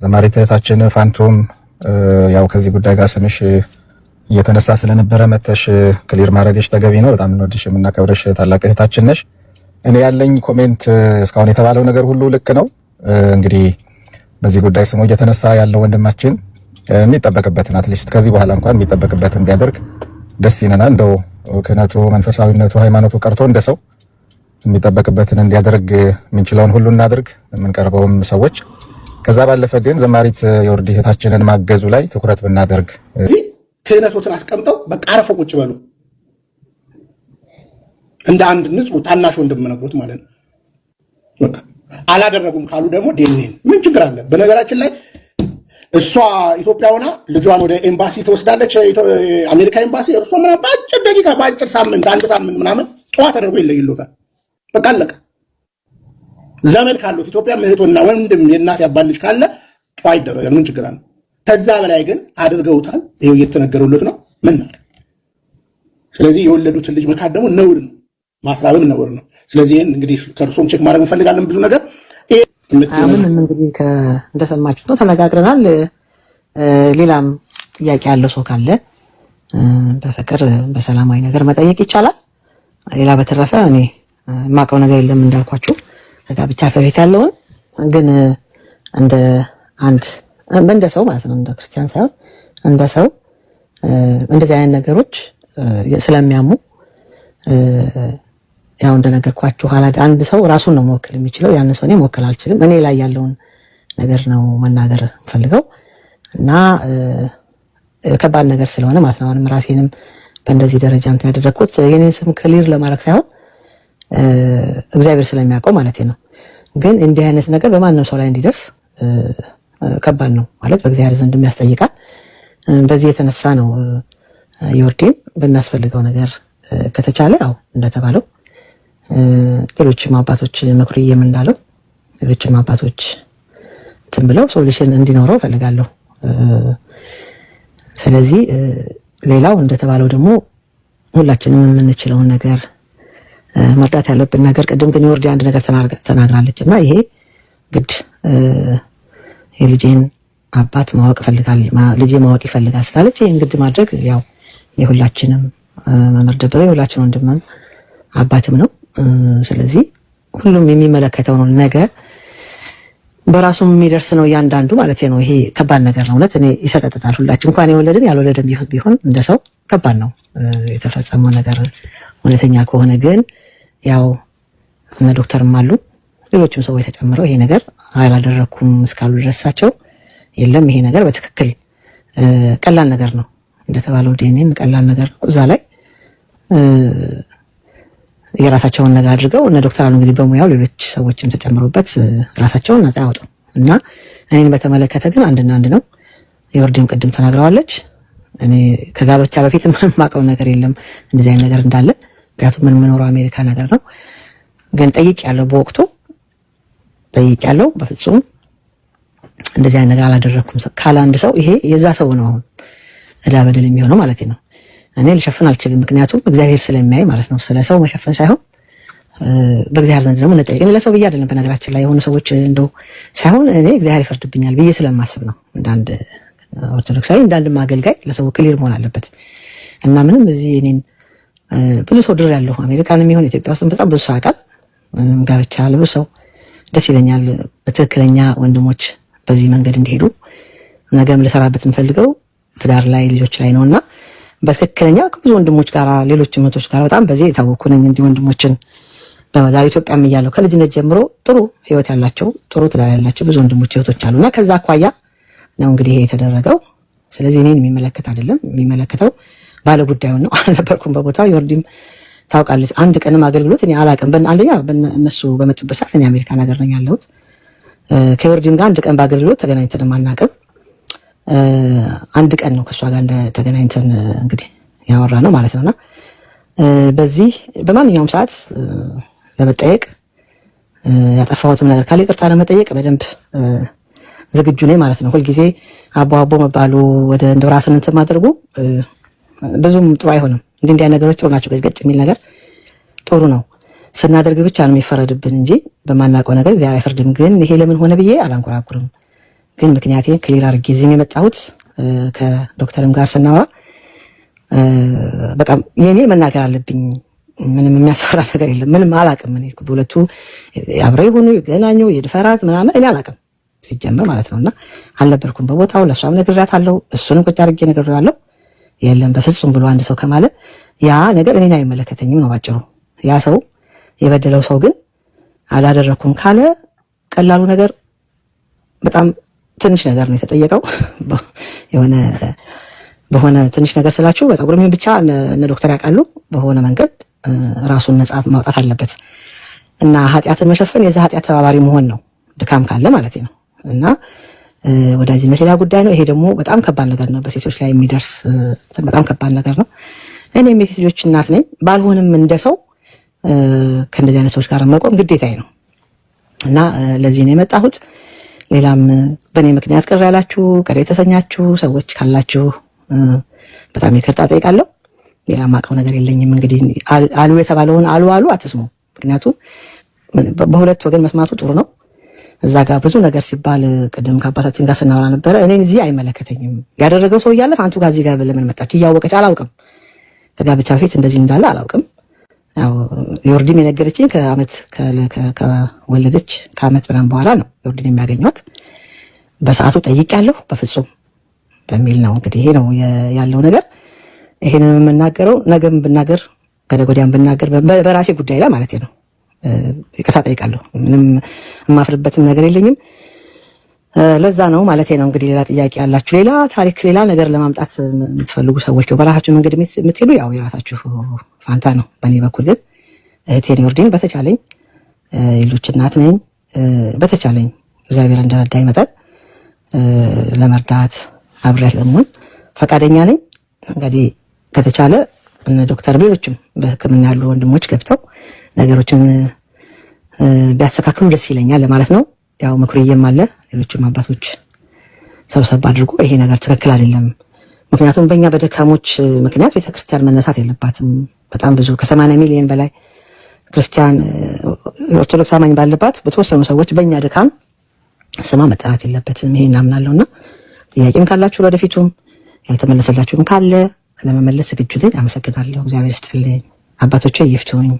ዘማሪት እህታችን ፋንቶም ያው ከዚህ ጉዳይ ጋር ስምሽ እየተነሳ ስለነበረ መተሽ ክሊር ማድረግሽ ተገቢ ነው። በጣም እንወድሽ የምናከብርሽ ታላቅ እህታችን ነሽ። እኔ ያለኝ ኮሜንት እስካሁን የተባለው ነገር ሁሉ ልክ ነው። እንግዲህ በዚህ ጉዳይ ስሙ እየተነሳ ያለው ወንድማችን የሚጠበቅበትን አትሊስት ከዚህ በኋላ እንኳን የሚጠበቅበትን ቢያደርግ ደስ ይለናል። እንደው ክህነቱ፣ መንፈሳዊነቱ፣ ሃይማኖቱ ቀርቶ እንደ ሰው የሚጠበቅበትን እንዲያደርግ የምንችለውን ሁሉ እናድርግ፣ የምንቀርበውም ሰዎች። ከዛ ባለፈ ግን ዘማሪት የወርዲ እህታችንን ማገዙ ላይ ትኩረት ብናደርግ። ክህነቶትን አስቀምጠው በቃ አረፈው ቁጭ በሉ እንደ አንድ ንጹህ ታናሽ ወንድም ነግሮት ማለት ነው። በቃ አላደረጉም ካሉ ደግሞ ዴኔን ምን ችግር አለ? በነገራችን ላይ እሷ ኢትዮጵያ ሆና ልጇን ወደ ኤምባሲ ትወስዳለች፣ አሜሪካ ኤምባሲ። እርሷ ምናምን በአጭር ደቂቃ በአጭር ሳምንት አንድ ሳምንት ምናምን ጠዋት ተደርጎ ይለይሎታል። በቃ አለቀ። ዘመድ ካለው ኢትዮጵያ እህቶና ወንድም የእናት ያባል ልጅ ካለ ጠዋ ይደረጋል። ምን ችግር አለ? ከዛ በላይ ግን አድርገውታል። ይሄው እየተነገረውለት ነው። ምን ነው? ስለዚህ የወለዱትን ልጅ መካድ ደግሞ ነውር ነው፣ ማስራብም ነውር ነው። ስለዚህ እንግዲህ ከእርሶም ቼክ ማድረግ እንፈልጋለን ብዙ ነገር። አሁን እንግዲህ እንደሰማችሁት ነው፣ ተነጋግረናል። ሌላም ጥያቄ ያለው ሰው ካለ በፍቅር በሰላማዊ ነገር መጠየቅ ይቻላል። ሌላ በተረፈ እኔ የማውቀው ነገር የለም እንዳልኳችሁ ከጋብቻ በፊት ያለውን ግን እንደ ሰው ማለት ነው፣ እንደ ክርስቲያን ሳይሆን እንደ ሰው እንደዚህ አይነት ነገሮች ስለሚያሙ ያው እንደነገርኳችሁ አንድ ሰው ራሱን ነው መወከል የሚችለው። ያን ሰው እኔ መወከል አልችልም። እኔ ላይ ያለውን ነገር ነው መናገር ፈልገው እና ከባድ ነገር ስለሆነ ማለት ነው። አሁንም ራሴንም በእንደዚህ ደረጃ እንትን ያደረኩት የኔን ስም ክሊር ለማድረግ ሳይሆን እግዚአብሔር ስለሚያውቀው ማለት ነው። ግን እንዲህ አይነት ነገር በማንም ሰው ላይ እንዲደርስ ከባድ ነው ማለት በእግዚአብሔር ዘንድ የሚያስጠይቃል። በዚህ የተነሳ ነው የወርዲን በሚያስፈልገው ነገር ከተቻለ ያው እንደተባለው ሌሎችም አባቶች መኩሪዬም እንዳለው ሌሎችም አባቶች እንትን ብለው ሶሉሽን እንዲኖረው ፈልጋለሁ። ስለዚህ ሌላው እንደተባለው ደግሞ ሁላችንም የምንችለውን ነገር መርዳት ያለብን ነገር ቅድም ግን የወርዲ አንድ ነገር ተናግራለች እና ይሄ ግድ የልጄን አባት ማወቅ ፈልጋል ልጄ ማወቅ ይፈልጋል ስላለች ይሄን ግድ ማድረግ ያው የሁላችንም መመርደበው የሁላችንም ወንድምም አባትም ነው። ስለዚህ ሁሉም የሚመለከተው ነው ነገር በራሱም የሚደርስ ነው እያንዳንዱ ማለት ነው። ይሄ ከባድ ነገር ነው እውነት። እኔ ይሰቀጥጣል። ሁላችን እንኳን የወለድን ያልወለድን ቢሆን እንደ ሰው ከባድ ነው የተፈጸመው ነገር እውነተኛ ከሆነ። ግን ያው እነ ዶክተርም አሉ ሌሎችም ሰዎች ተጨምረው ይሄ ነገር አላደረኩም እስካሉ ድረሳቸው የለም ይሄ ነገር በትክክል ቀላል ነገር ነው እንደተባለው ዲኤንኤ ቀላል ነገር ነው። እዛ ላይ የራሳቸውን ነገር አድርገው እነ ዶክተር አሉ እንግዲህ በሙያው ሌሎች ሰዎችም ተጨምረውበት ራሳቸውን ነፃ ያወጡ እና እኔን በተመለከተ ግን አንድና አንድ ነው። የወርዲም ቅድም ተናግረዋለች። እኔ ከጋብቻ በፊት ምንም ማቀው ነገር የለም እንደዚህ አይነት ነገር እንዳለ። ምክንያቱም ምን የምኖረው አሜሪካ ነገር ነው። ግን ጠይቄያለሁ፣ በወቅቱ ጠይቄያለሁ። በፍጹም እንደዚህ አይነት ነገር አላደረኩም ካለ አንድ ሰው ይሄ የዛ ሰው ነው አሁን እዳ በደል የሚሆነው ማለት ነው። እኔ ልሸፍን አልችልም፣ ምክንያቱም እግዚአብሔር ስለሚያይ ማለት ነው። ስለ ሰው መሸፈን ሳይሆን በእግዚአብሔር ዘንድ ደግሞ እንጠይቅ። ለሰው ብዬ አይደለም በነገራችን ላይ የሆኑ ሰዎች እንደው ሳይሆን እኔ እግዚአብሔር ይፈርድብኛል ብዬ ስለማስብ ነው። እንዳንድ ኦርቶዶክሳዊ እንዳንድ ማገልጋይ ለሰው ክሊር መሆን አለበት እና ምንም እዚህ እኔን ብዙ ሰው ድር ያለው አሜሪካንም ይሁን ኢትዮጵያ ውስጥ በጣም ብዙ ሰው ያውቃል። ጋብቻ ለብዙ ሰው ደስ ይለኛል። በትክክለኛ ወንድሞች በዚህ መንገድ እንዲሄዱ ነገም ልሰራበት የምፈልገው ትዳር ላይ ልጆች ላይ ነውና በትክክለኛ ከብዙ ወንድሞች ጋር ሌሎች እህቶች ጋር በጣም በዚህ የታወቁ ነኝ። እንዲህ ወንድሞችን በመዳር ኢትዮጵያም እያለሁ ከልጅነት ጀምሮ ጥሩ ህይወት ያላቸው ጥሩ ትዳር ያላቸው ብዙ ወንድሞች እህቶች አሉና ከዛ አኳያ ነው እንግዲህ ይሄ የተደረገው። ስለዚህ እኔን የሚመለከት አይደለም፣ የሚመለከተው ባለ ጉዳዩን ነው። አልነበርኩም በቦታው። የወርዲም ታውቃለች። አንድ ቀንም አገልግሎት እኔ አላውቅም። አንደኛ እነሱ በመጡበት ሰዓት እኔ አሜሪካ ነገር ነኝ ያለሁት። ከወርዲም ጋር አንድ ቀን በአገልግሎት ተገናኝተን አናውቅም። አንድ ቀን ነው ከሷ ጋር እንደተገናኝተን እንግዲህ ያወራ ነው ማለት ነውና በዚህ በማንኛውም ሰዓት ለመጠየቅ ያጠፋሁትም ነገር ካለ ይቅርታ ለመጠየቅ በደንብ ዝግጁ ነኝ ማለት ነው። ሁልጊዜ አቦ መባሉ ወደ እንደው ራስን እንትን ማድረጉ ብዙም ጥሩ አይሆንም። እንዲህ ነገሮች ጥሩ ናቸው። ገጭ የሚል ነገር ጥሩ ነው። ስናደርግ ብቻ ነው የሚፈረድብን እንጂ በማናውቀው ነገር እግዚአብሔር አይፈርድም። ግን ይሄ ለምን ሆነ ብዬ አላንኮራኩርም። ግን ምክንያቴን ክሊር አድርጌ እዚህም የመጣሁት ከዶክተርም ጋር ስናወራ በቃ የኔ መናገር አለብኝ። ምንም የሚያስፈራ ነገር የለም። ምንም አላቅም። እኔ በሁለቱ አብረው ይሁኑ ይገናኙ ይድፈራት ምናምን እኔ አላቅም ሲጀመር ማለት ነውና አልነበርኩም በቦታው። ለሷም ነግሬያታለሁ፣ እሱንም ቁጭ አድርጌ ነግሬዋለሁ። የለም በፍጹም ብሎ አንድ ሰው ከማለ ያ ነገር እኔን አይመለከተኝም ነው ባጭሩ። ያ ሰው የበደለው ሰው ግን አላደረኩም ካለ ቀላሉ ነገር በጣም ትንሽ ነገር ነው የተጠየቀው። የሆነ በሆነ ትንሽ ነገር ስላችሁ በፀጉርም ብቻ እነ ዶክተር ያውቃሉ። በሆነ መንገድ ራሱን ነጻ ማውጣት አለበት እና ኃጢአትን መሸፈን የዛ ኃጢአት ተባባሪ መሆን ነው፣ ድካም ካለ ማለት ነው። እና ወዳጅነት ሌላ ጉዳይ ነው። ይሄ ደግሞ በጣም ከባድ ነገር ነው፣ በሴቶች ላይ የሚደርስ በጣም ከባድ ነገር ነው። እኔም የሴት ልጆች እናት ነኝ። ባልሆንም እንደ ሰው ከእንደዚህ አይነት ሰዎች ጋር መቆም ግዴታዬ ነው እና ለዚህ ነው የመጣሁት። ሌላም በእኔ ምክንያት ቅር ያላችሁ ቅር የተሰኛችሁ ሰዎች ካላችሁ በጣም ይቅርታ ጠይቃለሁ። ሌላ ማውቀው ነገር የለኝም። እንግዲህ አሉ የተባለውን አሉ አትስሙ። ምክንያቱም በሁለት ወገን መስማቱ ጥሩ ነው። እዛ ጋር ብዙ ነገር ሲባል ቅድም ከአባታችን ጋር ስናወራ ነበረ። እኔን እዚህ አይመለከተኝም። ያደረገው ሰው እያለ አንቱ ጋር እዚህ ጋር ለምን መጣች እያወቀች አላውቅም። ከጋብቻ በፊት እንደዚህ እንዳለ አላውቅም። ያው ዮርዲን የነገረችኝ ከወለደች ከዓመት ምናምን በኋላ ነው ዮርዲን የሚያገኘት። በሰዓቱ ጠይቄያለሁ በፍጹም በሚል ነው እንግዲህ ይሄ ነው ያለው ነገር። ይሄንን የምናገረው ነገም ብናገር ከነገ ወዲያም ብናገር በራሴ ጉዳይ ላይ ማለት ነው። ይቅርታ ጠይቃለሁ። ምንም የማፍርበትም ነገር የለኝም። ለዛ ነው ማለት ነው። እንግዲህ ሌላ ጥያቄ ያላችሁ ሌላ ታሪክ ሌላ ነገር ለማምጣት የምትፈልጉ ሰዎች ነው በራሳችሁ መንገድ የምትሄዱ ያው የራሳችሁ ፋንታ ነው። በእኔ በኩል ግን እህቴን ዮርዲን በተቻለኝ የልጆች እናት ነኝ። በተቻለኝ እግዚአብሔር እንደረዳኝ መጠን ለመርዳት አብሬያት ለመሆን ፈቃደኛ ነኝ። እንግዲህ ከተቻለ እነ ዶክተር ሌሎችም በሕክምና ያሉ ወንድሞች ገብተው ነገሮችን ቢያስተካክሉ ደስ ይለኛል ለማለት ነው። ያው ምክርዬም አለ ሌሎችም አባቶች ሰብሰብ አድርጎ ይሄ ነገር ትክክል አይደለም። ምክንያቱም በእኛ በደካሞች ምክንያት ቤተክርስቲያን መነሳት የለባትም። በጣም ብዙ ከ80 ሚሊዮን በላይ ክርስቲያን ኦርቶዶክስ አማኝ ባለባት በተወሰኑ ሰዎች በእኛ ድካም ስማ መጠራት የለበትም። ይሄን አምናለሁና ጥያቄም ካላችሁ ወደፊቱም ያልተመለሰላችሁም ካለ ለመመለስ ዝግጁ ነኝ። አመሰግናለሁ። እግዚአብሔር ይስጥልኝ። አባቶቼ ይፍቱኝ።